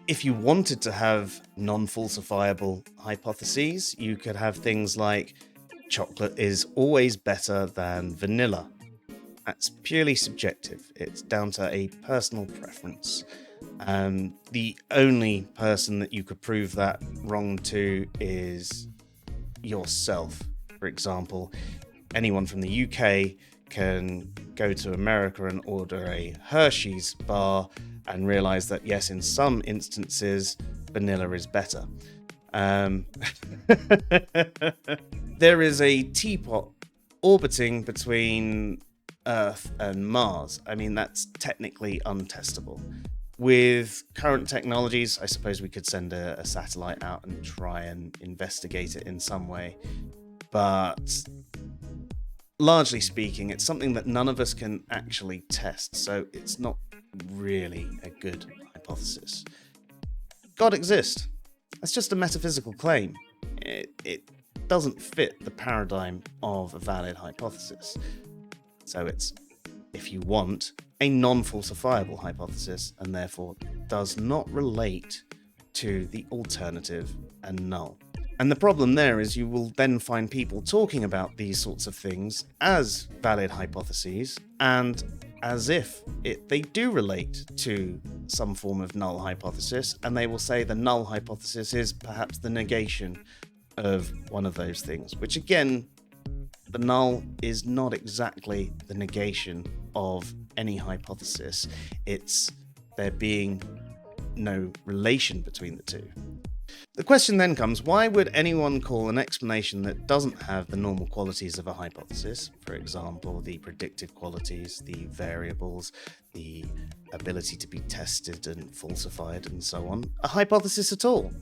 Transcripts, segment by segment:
If you wanted to have non-falsifiable hypotheses, you could have things like chocolate is always better than vanilla. That's purely subjective. It's down to a personal preference. The only person that you could prove that wrong to is yourself. For example, anyone from the UK can go to America and order a Hershey's bar and realize that, yes, in some instances, vanilla is better. There is a teapot orbiting between Earth and Mars. I mean, that's technically untestable. With current technologies, I suppose we could send a satellite out and try and investigate it in some way. But largely speaking, it's something that none of us can actually test, so it's not really a good hypothesis. God exists. That's just a metaphysical claim. It doesn't fit the paradigm of a valid hypothesis. So it's, if you want, a non-falsifiable hypothesis, and therefore does not relate to the alternative and null. And the problem there is you will then find people talking about these sorts of things as valid hypotheses and as if they do relate to some form of null hypothesis, and they will say the null hypothesis is perhaps the negation of one of those things, which again, the null is not exactly the negation of any hypothesis. It's there being no relation between the two. The question then comes, why would anyone call an explanation that doesn't have the normal qualities of a hypothesis, for example, the predictive qualities, the variables, the ability to be tested and falsified and so on, a hypothesis at all?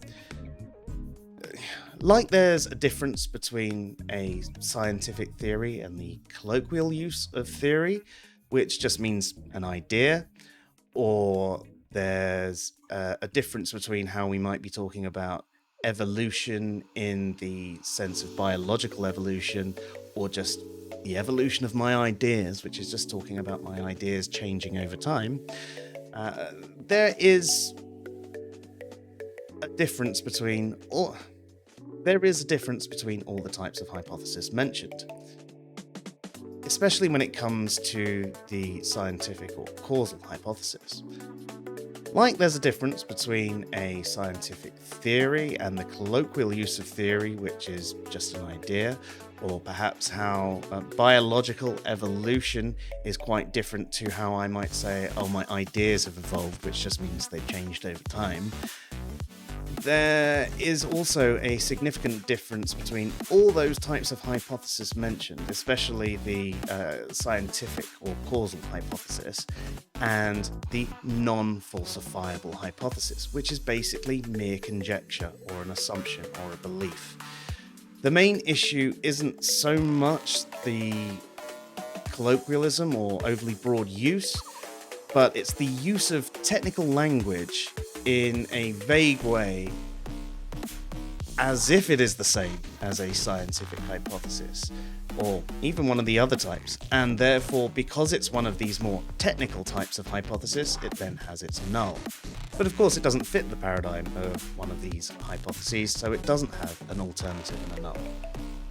Like there's a difference between a scientific theory and the colloquial use of theory, which just means an idea, or there's a difference between how we might be talking about evolution in the sense of biological evolution, or just the evolution of my ideas, which is just talking about my ideas changing over time. There is a difference between all the types of hypothesis mentioned, especially when it comes to the scientific or causal hypothesis. Like there's a difference between a scientific theory and the colloquial use of theory, which is just an idea, or perhaps how biological evolution is quite different to how I might say, oh, my ideas have evolved, which just means they've changed over time. There is also a significant difference between all those types of hypotheses mentioned, especially the scientific or causal hypothesis, and the non-falsifiable hypothesis, which is basically mere conjecture or an assumption or a belief. The main issue isn't so much the colloquialism or overly broad use, but it's the use of technical language in a vague way as if it is the same as a scientific hypothesis, or even one of the other types, and therefore, because it's one of these more technical types of hypothesis, it then has its null. But of course it doesn't fit the paradigm of one of these hypotheses, so it doesn't have an alternative and a null.